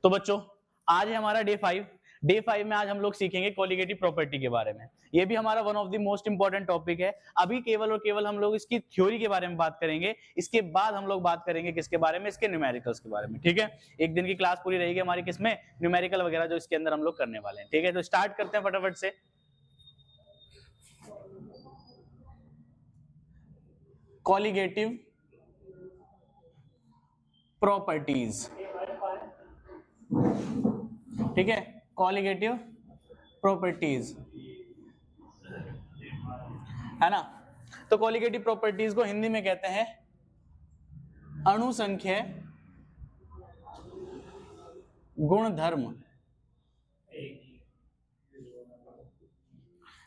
तो बच्चों आज है हमारा डे 5 में आज हम लोग सीखेंगे कोलिगेटिव प्रॉपर्टी के बारे में। ये भी हमारा one of the most important topic है। अभी केवल और केवल हम लोग इसकी थ्योरी के बारे में बात करेंगे, इसके बाद हम लोग बात करेंगे किसके बारे में, इसके न्यूमेरिकल्स के बारे में। ठीक है, एक दिन की क्लास पूरी रहेगी हमारी किसमें, न्यूमेरिकल वगैरह जो इसके अंदर हम लोग करने वाले हैं। ठीक है, तो स्टार्ट करते हैं फटाफट से। कोलिगेटिव प्रॉपर्टीज, ठीक है, कोलिगेटिव प्रॉपर्टीज है ना। तो कोलिगेटिव प्रॉपर्टीज को हिंदी में कहते हैं अणुसंख्य गुणधर्म।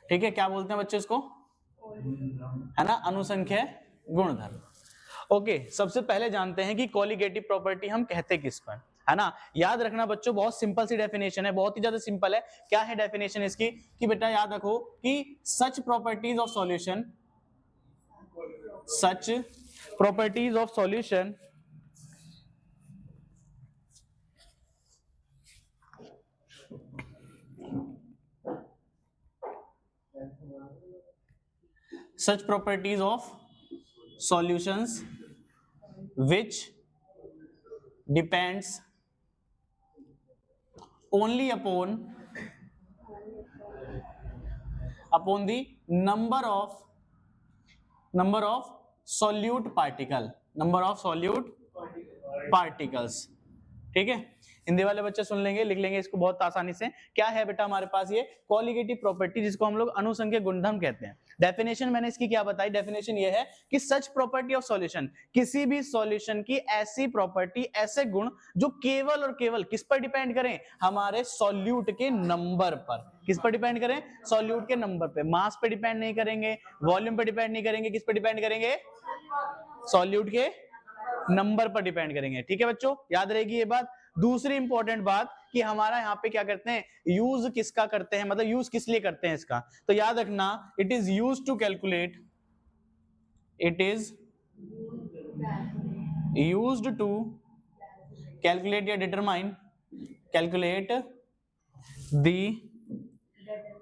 ठीक है, क्या बोलते हैं बच्चे इसको, है ना, अणुसंख्य गुणधर्म। ओके, सबसे पहले जानते हैं कि कोलिगेटिव प्रॉपर्टी हम कहते किसको है ना। याद रखना बच्चों, बहुत सिंपल सी डेफिनेशन है, बहुत ही ज्यादा सिंपल है। क्या है डेफिनेशन इसकी कि बेटा याद रखो कि such properties of solution, such properties of solution such properties of solutions which depends only upon the number of solute particles। ठीक है, हिंदी वाले बच्चे सुन लेंगे, लिख लेंगे इसको बहुत आसानी से। क्या है बेटा हमारे पास ये कोलिगेटिव प्रॉपर्टी, जिसको हम लोग अणुसंख्य गुणधर्म कहते हैं। डेफिनेशन मैंने इसकी क्या बताई, डेफिनेशन ये है कि सच प्रॉपर्टी ऑफ सॉल्यूशन, किसी भी सॉल्यूशन की ऐसी प्रॉपर्टी, ऐसे गुण जो केवल और केवल किस पर डिपेंड करें, हमारे सॉल्यूट के नंबर पर। किस पर डिपेंड करें, सॉल्यूट के नंबर पे, मास पे डिपेंड नहीं करेंगे, वॉल्यूम पे डिपेंड नहीं करेंगे, किस पे डिपेंड करेंगे, सॉल्यूट के नंबर पर डिपेंड करेंगे। ठीक है बच्चों, याद रहेगी ये बात। दूसरी इंपॉर्टेंट बात कि हमारा यहाँ पे क्या करते हैं, यूज किसका करते हैं, मतलब यूज किस लिए करते हैं इसका, तो याद रखना it is use to calculate, it is used to calculate या determine, calculate the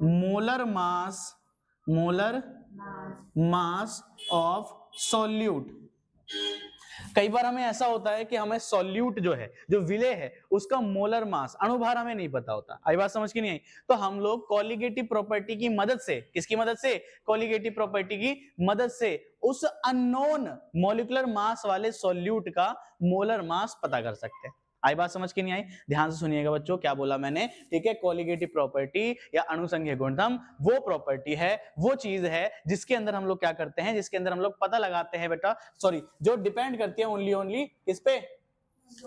molar mass of solute. कई बार हमें ऐसा होता है कि हमें सॉल्यूट जो है, जो विलेय है, उसका मोलर मास, अणुभार हमें नहीं पता होता। आई बात समझ की नहीं आई, तो हम लोग कोलिगेटिव प्रॉपर्टी की मदद से, किसकी मदद से, कोलिगेटिव प्रॉपर्टी की मदद से उस अननोन मॉलिक्यूलर मास वाले सॉल्यूट का मोलर मास पता कर सकते हैं। आई बात समझ के नहीं आई, ध्यान से सुनिएगा बच्चों, क्या बोला मैंने। ठीक है, कोलिगेटिव प्रॉपर्टी या अणुसंख्य गुणधर्म वो प्रॉपर्टी है, वो चीज है जिसके अंदर हम लोग क्या करते हैं, जिसके अंदर हम लोग पता लगाते हैं बेटा, सॉरी, जो डिपेंड करती है ओनली किस पे,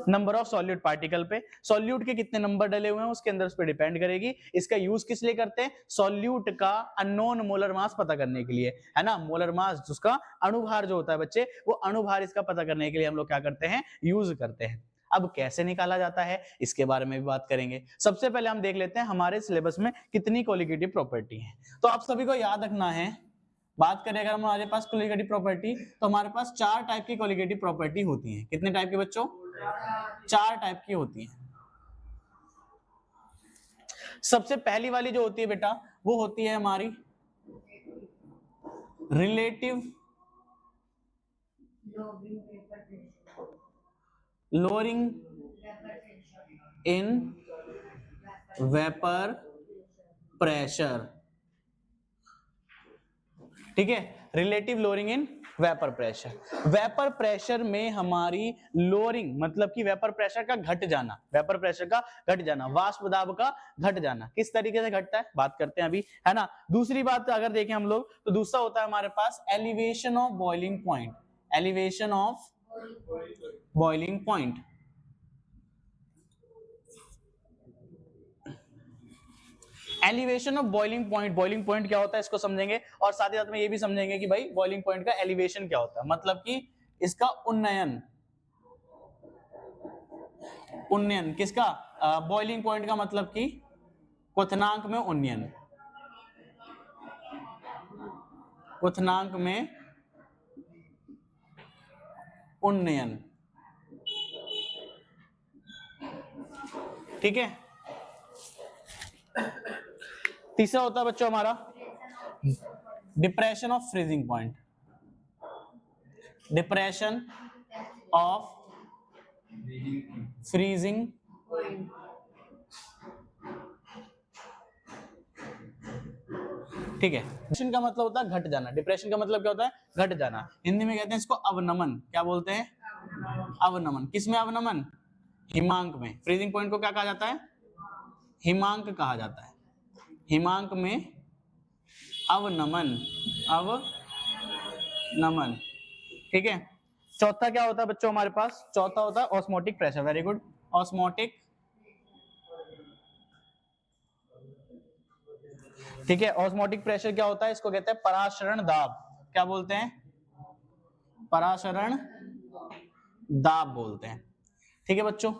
नंबर ऑफ सॉल्यूट पार्टिकल पे। सॉल्यूट के कितने नंबर डले हुए हैं उसके अंदर उस पर डिपेंड करेगी। इसका यूज किस लिए करते हैं, सॉल्यूट का अननोन मोलर मास पता करने के लिए, है ना। मोलर मास जिसका अणुभार जो होता है बच्चे, वो अणुभार इसका पता करने के लिए हम लोग क्या करते हैं, यूज करते हैं। अब कैसे निकाला जाता है इसके बारे में भी बात करेंगे। सबसे पहले हम देख लेते हैं हमारे सिलेबस में कितनी कोलिगेटिव प्रॉपर्टी है। तो आप सभी को याद रखना है, बात करें अगर हमारे पास कोलिगेटिव प्रॉपर्टी, तो हमारे पास 4 टाइप की कोलिगेटिव प्रॉपर्टी होती है। कितने टाइप की बच्चों, 4 टाइप की होती है। सबसे पहली वाली जो होती है बेटा, वो होती है हमारी relative lowering in vapour pressure. ठीक है, relative lowering in vapour pressure. Vapour pressure में हमारी लोअरिंग मतलब कि वेपर प्रेशर का घट जाना, वेपर प्रेशर का घट जाना, वाष्प दाब का घट जाना। किस तरीके से घटता है बात करते हैं अभी, है ना। दूसरी बात अगर देखें हम लोग, तो दूसरा होता है हमारे पास elevation of boiling point, elevation of boiling point. Elevation of boiling point, boiling point क्या होता है इसको समझेंगे, और साथ ही साथ में ये भी समझेंगे कि भाई बॉइलिंग पॉइंट का एलिवेशन क्या होता है, मतलब कि इसका उन्नयन, उन्नयन किसका, बॉइलिंग पॉइंट का मतलब कि क्वथनांक में उन्नयन, क्वथनांक में उन्नयन। ठीक है। तीसरा होता है बच्चों हमारा depression of freezing point, depression of freezing ठीक है। डिप्रेशन का मतलब होता है घट जाना, डिप्रेशन का मतलब क्या होता है? घट जाना। हिंदी में कहते हैं इसको अवनमन। क्या बोलते हैं? अवनमन। किसमें अवनमन? हिमांक में। फ्रीजिंग पॉइंट को क्या कहा जाता है? हिमांक कहा जाता है। हिमांक में अवनमन, अवनमन ठीक है। चौथा क्या होता है बच्चों हमारे पास? चौथा होता है osmotic pressure. Very good. Osmotic ठीक है। ऑस्मोटिक प्रेशर क्या होता है? इसको कहते हैं पराशरण दाब। क्या बोलते हैं? पराशरण दाब बोलते हैं। ठीक है बच्चों,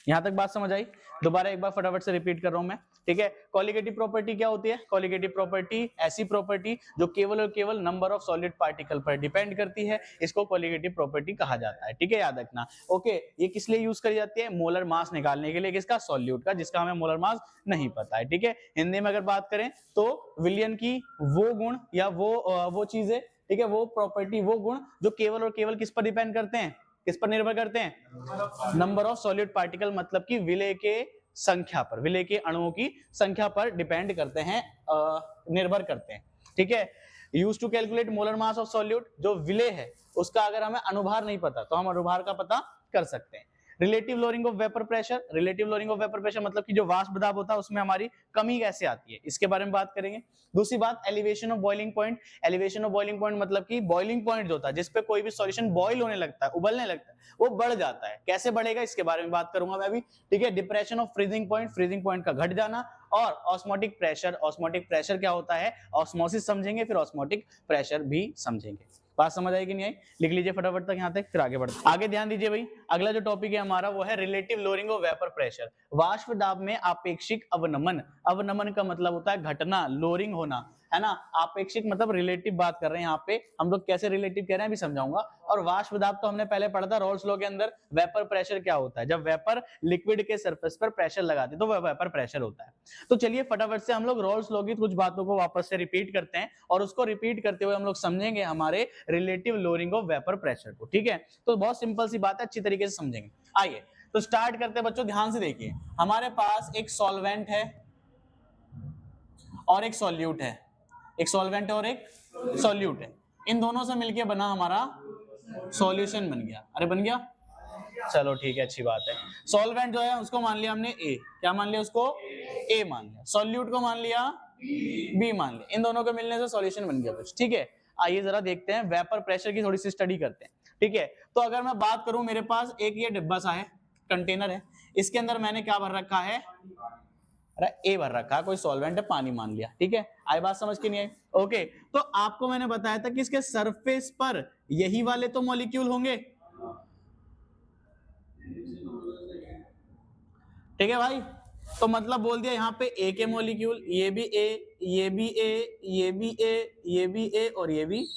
यहां तक बात समझ आई? दोबारा एक बार फटाफट से रिपीट कर रहा हूं मैं, ठीक है। कॉलिगेटिव प्रॉपर्टी क्या होती है? कॉलिगेटिव प्रॉपर्टी ऐसी प्रॉपर्टी जो केवल और केवल नंबर ऑफ सॉलिड पार्टिकल पर डिपेंड करती है, इसको कॉलिगेटिव प्रॉपर्टी कहा जाता है। ठीक है, याद रखना। ओके, ये किस लिए यूज करी जाती है? मोलर मास निकालने के लिए। किसका? सॉल्यूट का, जिसका हमें मोलर मास नहीं पता है। ठीक है, हिंदी में अगर बात करें तो विलियन की वो गुण या वो चीजें, ठीक है, वो प्रॉपर्टी, वो गुण जो केवल और केवल किस पर डिपेंड करते हैं? किस पर निर्भर करते हैं? नंबर ऑफ सॉलिड पार्टिकल, मतलब कि विलय के संख्या पर, विलय के अणुओं की संख्या पर डिपेंड करते हैं, निर्भर करते हैं। ठीक है, use to calculate molar mass of solute. जो विलय है उसका अगर हमें अनुभार नहीं पता तो हम अनुभार का पता कर सकते हैं। Relative lowering of vapour pressure. Relative lowering of vapour pressure मतलब कि जो वाष्प दाब होता है उसमें हमारी कमी कैसे आती है, इसके बारे में बात करेंगे। दूसरी बात, elevation of boiling point. Elevation of boiling point मतलब कि बॉइलिंग पॉइंट जो होता है, जिसपे कोई भी सॉल्यूशन बॉइल होने लगता है, उबलने लगता है, वो बढ़ जाता है। कैसे बढ़ेगा इसके बारे में बात करूंगा मैं अभी। ठीक है, depression of freezing point, freezing point का घट जाना। और ऑस्मोटिक प्रेशर। ऑस्मोटिक प्रेशर क्या होता है? ऑस्मोसिस समझेंगे, फिर ऑस्मोटिक प्रेशर भी समझेंगे। बात समझ आई कि नहीं आई? लिख लीजिए फटाफट तक यहां तक, फिर आगे बढ़ते। आगे ध्यान दीजिए भाई, अगला जो टॉपिक है हमारा वो है relative lowering of vapour pressure. वाष्प दाब में आपेक्षिक अवनमन। अवनमन का मतलब होता है घटना, लोअरिंग होना, है ना। आपेक्षिक मतलब रिलेटिव बात कर रहे हैं यहाँ पे हम लोग। कैसे रिलेटिव कह रहे हैं अभी समझाऊंगा। और वाष्प दाब तो हमने पहले पढ़ा था रॉल्स लॉ के अंदर। वेपर प्रेशर क्या होता है? जब वेपर लिक्विड के सरफेस पर प्रेशर लगाते तो वह वेपर प्रेशर होता है। तो चलिए फटाफट से हम लोग रॉल्स लॉ की कुछ बातों को वापस से रिपीट करते हैं, और उसको रिपीट करते हुए हम लोग समझेंगे हमारे relative lowering of vapour pressure को। ठीक है, तो बहुत सिंपल सी बात है, अच्छी तरीके से समझेंगे। आइए तो स्टार्ट करते हैं बच्चों। ध्यान से देखिए, हमारे पास एक सॉल्वेंट है और एक सॉल्यूट है। एक सॉल्वेंट और एक सॉल्यूट है। इन दोनों से मिलके बना हमारा सॉल्यूशन बन गया। अरे बन गया, चलो ठीक है, अच्छी बात है। सॉल्वेंट जो है उसको मान लिया हमने ए। क्या मान लिया उसको? ए मान लिया। सॉल्यूट को मान लिया बी मान लिया। इन दोनों के मिलने से सॉल्यूशन बन गया कुछ। ठीक है, आइए जरा देखते हैं, वेपर प्रेशर की थोड़ी सी स्टडी करते हैं। ठीक है, तो अगर मैं बात करूं, मेरे पास एक ये डिब्बा सा है, कंटेनर है, इसके अंदर मैंने क्या भर रखा है? अरे ए भर रखा है, कोई सॉल्वेंट है, पानी मान लिया। ठीक है, आई बात समझ के नहीं आई? ओके, तो आपको मैंने बताया था कि इसके सरफेस पर यही वाले तो मॉलिक्यूल होंगे। ठीक है भाई, तो मतलब बोल दिया यहाँ पे ए के मॉलिक्यूल, ये भी ए, ये भी ए, ये भी ए, ये भी ए और ये भी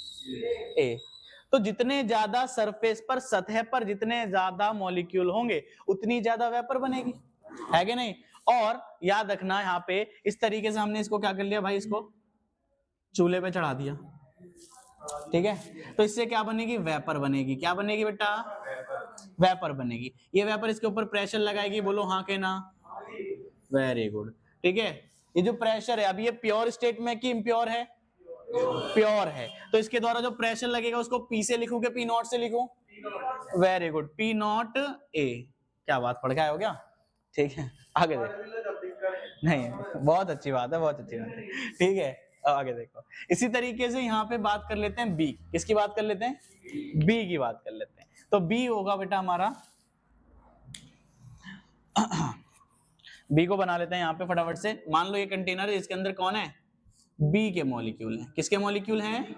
ए। तो जितने ज्यादा सरफेस पर, सतह पर जितने ज्यादा मॉलिक्यूल होंगे उतनी ज्यादा वेपर बनेगी, है कि नहीं? और याद रखना यहाँ पे इस तरीके से हमने इसको क्या कर लिया भाई, इसको चूल्हे पे चढ़ा दिया। ठीक है, तो इससे क्या बनेगी? वेपर बनेगी। क्या बनेगी बेटा? वेपर बनेगी। ये वेपर इसके ऊपर प्रेशर लगाएगी, बोलो हाँ के ना? Very good. ठीक है, ये जो प्रेशर है, अभी ये प्योर स्टेट में कि इम्प्योर है? प्योर है। तो इसके द्वारा जो प्रेशर लगेगा उसको पी से लिखूं कि पी नॉट से लिखूं? Very good, P not a. क्या बात, पढ़ के आए हो क्या? ठीक है, आगे देखो। नहीं, बहुत अच्छी बात है, बहुत अच्छी बात है। ठीक है, आगे देखो। इसी तरीके से यहाँ पे बात कर लेते हैं बी। किसकी बात कर लेते हैं? बी की बात कर लेते हैं। तो बी होगा बेटा हमारा, बी को बना लेते हैं यहाँ पे फटाफट से। मान लो ये कंटेनर है, इसके अंदर कौन है? बी के मॉलिक्यूल हैं। किसके मॉलिक्यूल हैं?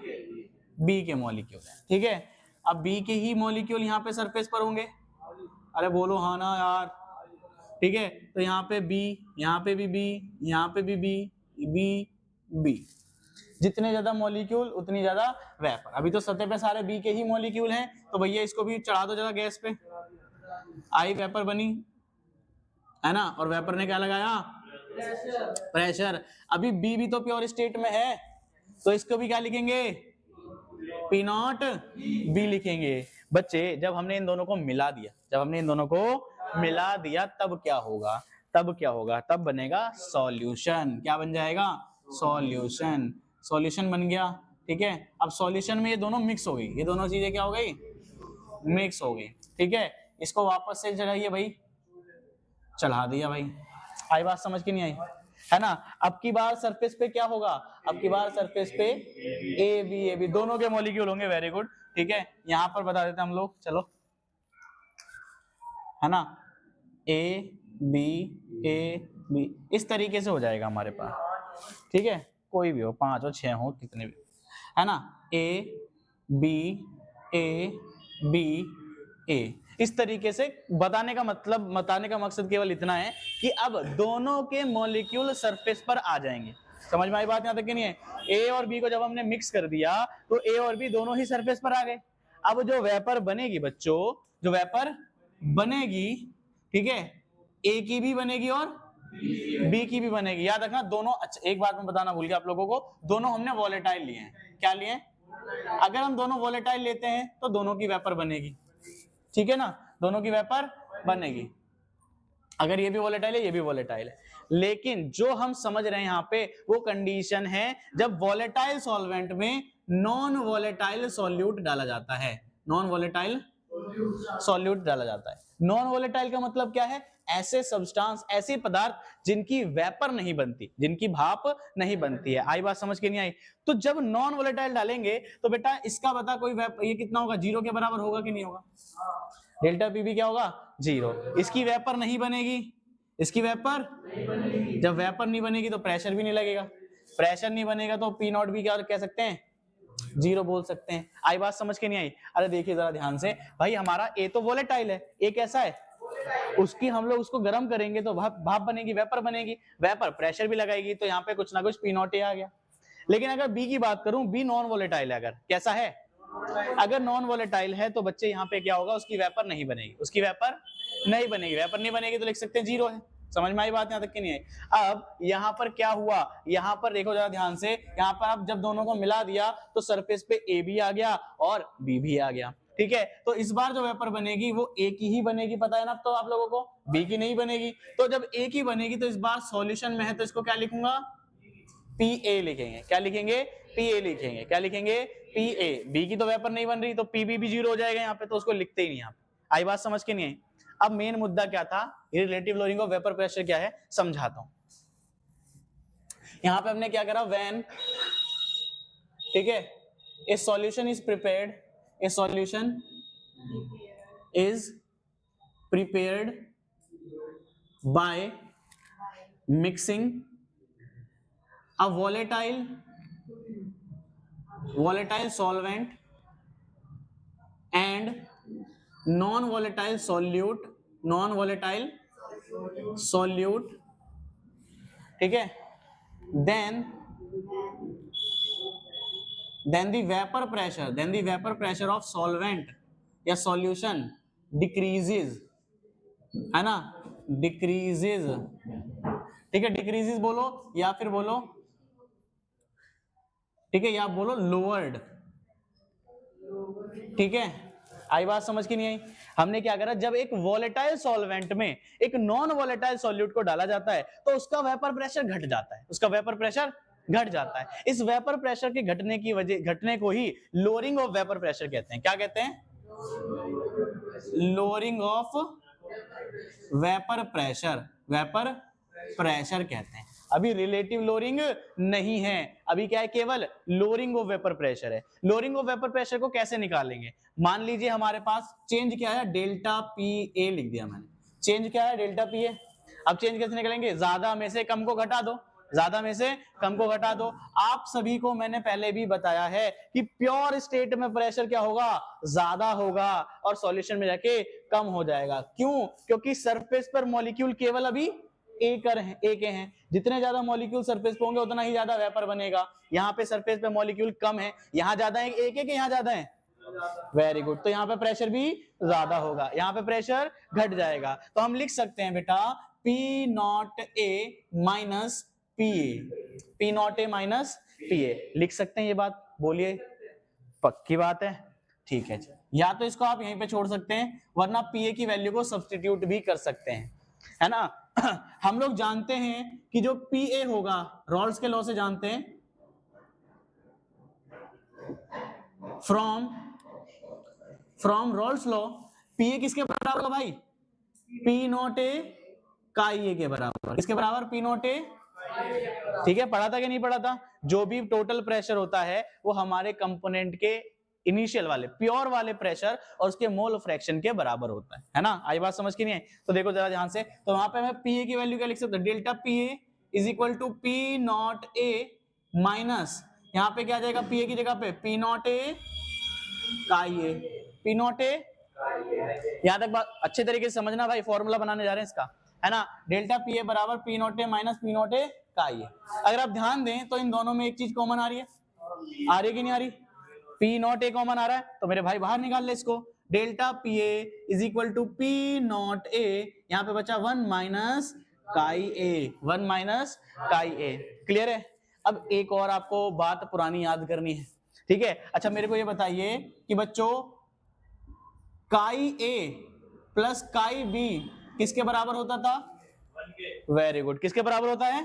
बी के मॉलिक्यूल हैं। ठीक है, अब बी के ही मॉलिक्यूल यहाँ पे सरफेस पर होंगे। अरे बोलो हाँ ना यार। ठीक है, तो यहाँ पे बी, यहाँ पे भी बी, यहाँ पे भी बी, बी बी। जितने ज्यादा मॉलिक्यूल उतनी ज्यादा वेपर। अभी तो सतह पे सारे बी के ही मॉलिक्यूल हैं, तो भैया इसको भी चढ़ा दो जरा गैस पे। आई वेपर बनी। है ना, और वेपर ने क्या लगाया, प्रेशर। अभी बी भी तो प्योर स्टेट में है, तो इसको भी क्या लिखेंगे, पी नॉट बी लिखेंगे। बच्चे जब हमने इन दोनों को मिला दिया, जब हमने इन दोनों को मिला दिया तब क्या होगा, तब क्या होगा, तब बनेगा सॉल्यूशन। क्या बन जाएगा, सॉल्यूशन। सॉल्यूशन बन गया, ठीक है। अब सॉल्यूशन में ये दोनों मिक्स हो गई, ये दोनों चीजें क्या हो गई, मिक्स हो गई, ठीक है। इसको वापस से चढ़ाइए भाई, चढ़ा दिया भाई। आई बात समझ की नहीं आई, है ना। अब की बार सरफेस पे क्या होगा, अब की बार सरफेस पे ए बी दोनों के मॉलिक्यूल होंगे, वेरी गुड, ठीक है। यहां पर बता देते हम लोग, चलो, है ना, ए बी इस तरीके से हो जाएगा हमारे पास, ठीक है। कोई भी हो, 5 हो 6 हो कितने भी, है ना, ए बी ए। इस तरीके से बताने का मतलब, बताने का मकसद केवल इतना है कि अब दोनों के मॉलिक्यूल सरफेस पर आ जाएंगे। समझ में आई बात यहां तक कि नहीं है। ए और बी को जब हमने मिक्स कर दिया तो ए और बी दोनों ही सरफेस पर आ गए। अब जो वेपर बनेगी बच्चों, जो वेपर बनेगी, ठीक है, ए की भी बनेगी और बी की भी बनेगी। याद रखना दोनों, अच्छा एक बात मैं बताना भूल गया आप लोगों को, दोनों हमने वॉलेटाइल लिए हैं। क्या लिए हैं, अगर हम दोनों वॉलेटाइल लेते हैं तो दोनों की वेपर बनेगी, ठीक है ना, दोनों की वेपर बनेगी। अगर ये भी वॉलेटाइल है, ये भी वॉलेटाइल है। लेकिन जो हम समझ रहे हैं यहाँ पे वो कंडीशन है जब वॉलेटाइल सॉल्वेंट में नॉन वॉलेटाइल सॉल्यूट डाला जाता है, नॉन वॉलेटाइल सॉल्यूट डाला जाता है। नॉन वॉलेटाइल का मतलब क्या है, ऐसे सब्सटेंस, ऐसे पदार्थ जिनकी वेपर नहीं बनती, जिनकी भाप नहीं बनती है। आई बात समझ के नहीं आई। तो जब नॉन वॉलेटाइल डालेंगे तो बेटा इसका बता कोई ये कितना होगा, 0 के बराबर होगा कि नहीं होगा, डेल्टा पी भी क्या होगा, 0। इसकी वेपर नहीं बनेगी, इसकी वेपर, जब वेपर नहीं बनेगी तो प्रेशर भी नहीं लगेगा, प्रेशर नहीं बनेगा तो पी नॉट भी क्या कह सकते हैं, 0 बोल सकते हैं। आई बात समझ के नहीं आई। अरे देखिए जरा ध्यान से भाई, हमारा ए तो वॉलेटाइल है, ए कैसा है, उसकी हम लोग उसको गर्म करेंगे तो भाप बनेगी, वेपर बनेगी, वेपर प्रेशर भी लगाएगी, तो यहाँ पे कुछ ना कुछ पी नॉट ए आ गया। लेकिन अगर बी की बात करूं, बी नॉन वॉलेटाइल है, अगर कैसा है, अगर नॉन वॉलेटाइल है तो बच्चे यहाँ पे क्या होगा, उसकी वेपर नहीं बनेगी, उसकी वेपर नहीं बनेगी, वेपर नहीं बनेगी तो लिख सकते हैं 0 है। समझ में आई बात यहां तक की नहीं आई। अब यहाँ पर क्या हुआ, यहाँ पर देखो जरा ध्यान से, यहाँ पर आप जब दोनों को मिला दिया तो सरफेस पे ए भी आ गया और बी भी आ गया, ठीक है। तो इस बार जो वेपर बनेगी वो ए की ही बनेगी, पता है ना तो आप लोगों को, बी की नहीं बनेगी। तो जब ए की बनेगी तो इस बार सॉल्यूशन में है तो इसको क्या लिखूंगा, पी ए लिखेंगे। क्या लिखेंगे, पी ए लिखेंगे। क्या लिखेंगे, पी ए। बी की तो वेपर नहीं बन रही तो पी बी भी 0 हो जाएगा यहाँ पे, तो उसको लिखते ही नहीं यहाँ पे। आई बात समझ के नहीं आई। अब मेन मुद्दा क्या था, relative lowering of vapour pressure क्या है समझाता हूं। यहां पे हमने क्या करा, व्हेन, ठीक है, ए solution is prepared, A solution is prepared by mixing a volatile solvent and non-volatile solute, ठीक है, then the vapor pressure of solvent या solution decreases, है ना, decreases, ठीक है, decreases बोलो या फिर बोलो, ठीक है, या बोलो लोअर्ड, ठीक है। आई बात समझ की नहीं आई। हमने क्या करा, जब एक वॉलेटाइल सॉल्वेंट में एक नॉन वॉलेटाइल सॉल्यूट को डाला जाता है तो उसका वेपर प्रेशर घट जाता है, उसका वेपर प्रेशर घट जाता है। इस वेपर प्रेशर के घटने की वजह, घटने को ही लोअरिंग ऑफ वेपर प्रेशर कहते हैं। क्या कहते हैं, lowering of vapour pressure, vapour pressure कहते हैं। अभी रिलेटिव लोअरिंग नहीं है, अभी क्या है, केवल लोअरिंग ऑफ वेपर प्रेशर है। लोअरिंग ऑफ वेपर प्रेशर को कैसे निकालेंगे, मान लीजिए हमारे पास चेंज क्या है, डेल्टा पी ए लिख दिया मैंने, चेंज क्या है, डेल्टा पी ए। अब चेंज कैसे निकालेंगे, ज्यादा में से कम को घटा दो, ज्यादा में से कम को घटा दो। आप सभी को मैंने पहले भी बताया है कि प्योर स्टेट में प्रेशर क्या होगा, ज्यादा होगा और सॉल्यूशन में जाके कम हो जाएगा। क्यों, क्योंकि सरफेस पर मॉलिक्यूल केवल अभी एक हैं, जितने ज्यादा मॉलिक्यूल सरफेस पे होंगे उतना ही ज्यादा वेपर बनेगा। यहाँ पे सरफेस पे मॉलिक्यूल कम है, यहाँ ज्यादा है, एक एक यहाँ ज्यादा है, वेरी गुड, तो यहाँ पे प्रेशर भी ज्यादा होगा, यहाँ पे प्रेशर घट जाएगा। तो हम लिख सकते हैं बेटा P not A minus P A, P not A minus P ए लिख सकते हैं ये बात, बोलिए पक्की बात है, ठीक है। या तो इसको आप यहीं पे छोड़ सकते हैं, वरना पी ए की वैल्यू को सब्स्टिट्यूट भी कर सकते हैं, है ना। हम लोग जानते हैं कि जो पी ए होगा, रॉल्स के लॉ से जानते हैं, from Rawls law P A किसके बराबर होगा भाई, पी नॉट ए काई ए के बराबर, किसके बराबर, पी नॉट ए, ठीक है। पढ़ा था कि नहीं पढ़ा था, जो भी टोटल प्रेशर होता है वो हमारे कंपोनेंट के इनिशियल वाले प्योर वाले प्रेशर और उसके मोल फ्रैक्शन के बराबर होता है ना। आई बात समझ की नहीं है, तो देखो जरा ध्यान से, तो वहां पे मैं पी ए की वैल्यू क्या लिख सकता हूं, delta P A is equal to P not A minus, यहाँ पे क्या आ जाएगा पी ए की जगह पे पी नॉट ए काई ए, पी नॉट ए, यहां तक बात अच्छे तरीके से समझना भाई, फॉर्मूला बनाने जा रहे हैं इसका, है ना। डेल्टा पी ए बराबर P not A minus P not A काई ए। अगर आप ध्यान दें तो इन दोनों में एक चीज कॉमन आ रही है, आ रही है कि नहीं आ रही, पी नॉट ए कॉमन आ रहा है, तो मेरे भाई बाहर निकाल ले इसको, delta P A is equal to P not A, यहाँ पे बचा 1 minus chi A, 1 minus chi A, clear है। अब एक और आपको बात पुरानी याद करनी है, ठीक है। अच्छा मेरे को ये बताइए कि बच्चों काई ए प्लस काई बी किसके बराबर होता था, वेरी गुड, किसके बराबर होता है,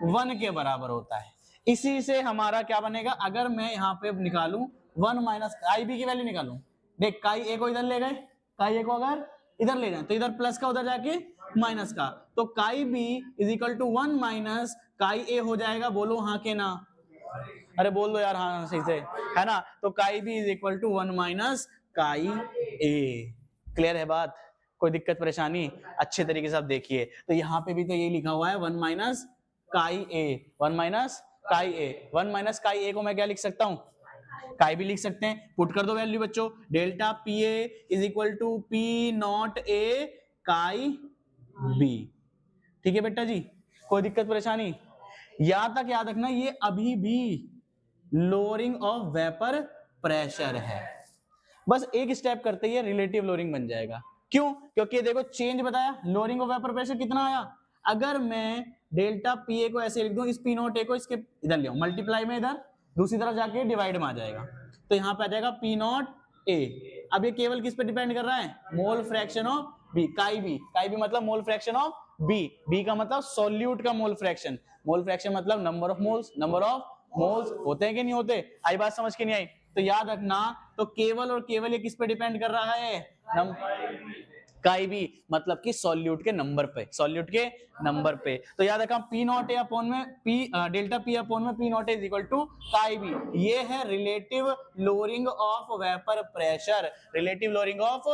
1 के बराबर होता है। इसी से हमारा क्या बनेगा, अगर मैं यहाँ पे निकालूं 1 माइनस काई बी की वैल्यू निकालूं, देख काई ए को इधर ले गए, काई ए को अगर इधर ले जाए तो इधर प्लस का उधर जाके माइनस का, तो chi B is equal to 1 minus chi A हो जाएगा, बोलो हाँ के ना, अरे बोल दो यार हाँ सही से, है ना। तो chi B is equal to 1 minus chi A, clear है बात, कोई दिक्कत परेशानी, अच्छे तरीके से आप देखिए, तो यहाँ पे भी तो ये लिखा हुआ है 1 माइनस काई ए, 1 माइनस काई ए, 1 माइनस काई ए को मैं क्या लिख सकता हूँ, काई भी लिख सकते हैं, पुट कर दो वैल्यू बच्चों, delta P A is equal to P not A chi B, ठीक है बेटा जी, कोई दिक्कत परेशानी। यहां तक याद रखना ये अभी भी लोअरिंग ऑफ वेपर प्रेशर है, बस एक स्टेप करते ही रिलेटिव लोअरिंग बन जाएगा, क्यों, क्योंकि देखो चेंज बताया, लोअरिंग ऑफ वेपर प्रेशर कितना आया, अगर मैं डेल्टा पी ए को ऐसे लिख दूं, इस पी नॉट ए को इसके इधर ले मल्टीप्लाई में, इधर दूसरी तरफ जाके डिवाइड में आ जाएगा, तो यहाँ पे आ जाएगा पी नॉट ए। अब ये केवल किस पे डिपेंड कर रहा है, mole fraction of B, chi B, chi B मतलब mole fraction of B, B का मतलब सॉल्यूट का मोल फ्रैक्शन, मोल फ्रैक्शन मतलब number of moles, number of moles होते हैं कि नहीं होते, आई बात समझ के नहीं आई, तो याद रखना, तो केवल और केवल ये किस पे डिपेंड कर रहा है, काई बी मतलब कि सॉल्यूट के नंबर पे, सॉल्यूट के नंबर पे, तो याद रखा पी नॉट ए अपॉन में पी डेल्टा पी अपॉन में P not A is equal to chi B, ये है relative lowering of vapour pressure, relative lowering of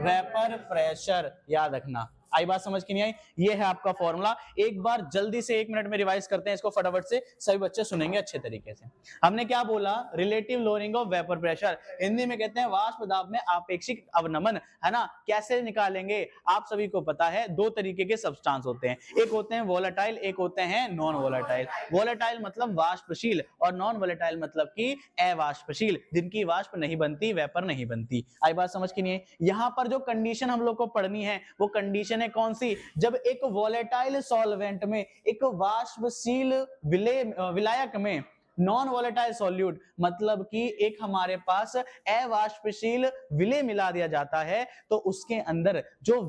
vapour pressure, याद रखना, आई बात समझ की नहीं आई, ये है आपका फॉर्मूला, एक बार जल्दी से 1 मिनट में रिवाइज करते हैं इसको फटाफट से, सभी बच्चे सुनेंगे अच्छे तरीके से। हमने क्या बोला, relative lowering of vapour pressure, Hindi में कहते हैं वाष्प दाब में आपेक्षिक अवनमन, है ना। कैसे निकालेंगे, आप सभी को पता है 2 तरीके के सब्सटेंस होते हैं, एक होते हैं वोलेटाइल, एक होते हैं नॉन वोलेटाइल। वोलेटाइल मतलब वाष्पशील और नॉन वोलेटाइल मतलब कि अवाष्पशील, जिनकी वाष्प नहीं बनती, वेपर नहीं बनती, आई बात समझ की नहीं है। यहाँ पर जो कंडीशन हम लोग को पढ़नी है वो कंडीशन है कौन सी, जब एक वोलेटाइल सॉल्वेंट में, एक वाष्पशील विलायक में, नॉन वोलेटाइल सॉल्यूट मतलब कि एक हमारे पास अवाष्पशील विलेय मिला दिया जाता है, तो उसके अंदर जो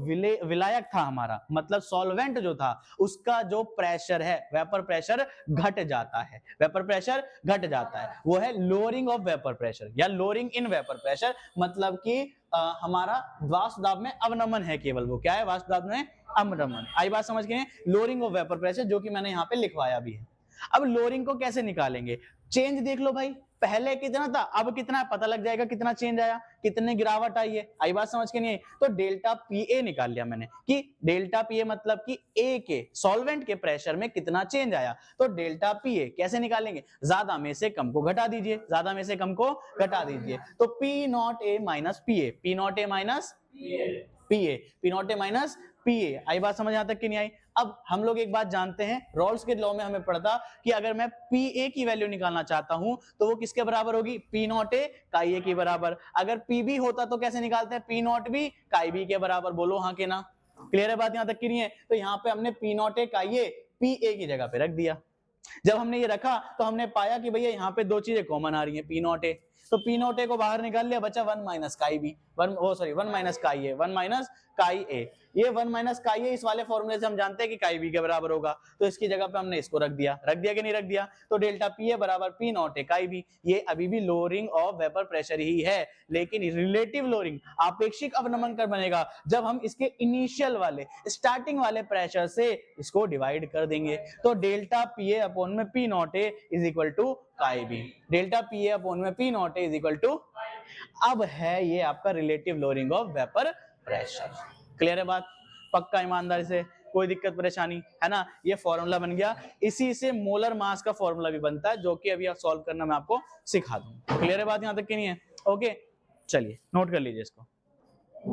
विलायक था हमारा, मतलब सॉल्वेंट जो था, उसका जो प्रेशर है, वेपर प्रेशर घट जाता है, वेपर प्रेशर घट जाता है, वो है लोअरिंग ऑफ वेपर प्रेशर या लोअरिंग इन वेपर प्रेशर, मतलब कि हमारा वाष्प दाब में अवनमन है, केवल वो क्या है, वाष्प दाब में अवनमन, आई बात समझ गए, लोअरिंग ऑफ वेपर प्रेशर, जो कि मैंने यहाँ पे लिखवाया भी है। अब लोअरिंग को कैसे निकालेंगे, चेंज देख लो भाई, पहले कितना था अब कितना है, पता लग जाएगा कितना चेंज आया, कितने गिरावट आई है, आई बात समझ के नहीं आई, तो डेल्टा पी ए निकाल लिया मैंने कि डेल्टा पी ए मतलब कि ए के सॉल्वेंट के प्रेशर में कितना चेंज आया, तो डेल्टा पी ए कैसे निकालेंगे, ज्यादा में से कम को घटा दीजिए, ज्यादा में से कम को घटा दीजिए, तो P not A minus P A, P not A minus P A, P not A minus P A, आई बात समझ यहां तक कि नहीं आई। अब हम लोग एक बात जानते हैं, रॉल्स के लॉ में हमें पढ़ता कि अगर मैं पी ए की वैल्यू निकालना चाहता हूं तो वो किसके बराबर होगी, पी नॉट ए काई ए के बराबर, अगर पी बी होता तो कैसे निकालते हैं, P not be chi B के बराबर, बोलो हाँ के ना, क्लियर है बात, यहां तक की नहीं है? तो यहाँ पे हमने पी नॉट ए का ये पी ए की जगह पे रख दिया। जब हमने ये रखा तो हमने पाया कि भैया यहाँ पे दो चीजें कॉमन आ रही हैं, पी नॉट ए, तो पी नॉट ए को बाहर निकाल लिया, बचा 1 माइनस काई बी, 1 माइनस काई ए, 1 माइनस काई ए। ये 1 माइनस काई ए इस वाले फॉर्मूले से हम जानते हैं कि काई बी के बराबर होगा, तो इसकी जगह पे हमने इसको रख दिया कि नहीं रख दिया? तो डेल्टा पी ए बराबर P not A chi B. ये अभी भी लोअरिंग ऑफ वेपर प्रेशर ही है, लेकिन रिलेटिव लोअरिंग, आपेक्षिक अवनमन कर बनेगा जब हम इसके इनिशियल वाले स्टार्टिंग वाले प्रेशर से इसको डिवाइड कर देंगे। तो डेल्टा पी ए अपॉन में P not A is equal to chi B, delta P A upon में P not A is equal to, अब है ये आपका relative lowering of vapour pressure. Clear है बात? पक्का ईमानदारी से, कोई दिक्कत परेशानी है ना? ये फॉर्मूला बन गया, इसी से मोलर मास का फॉर्मूला भी बनता है, जो कि अभी आप सॉल्व करना मैं आपको सिखा दूं। क्लियर है बात यहां तक कि नहीं है? ओके, चलिए नोट कर लीजिए इसको।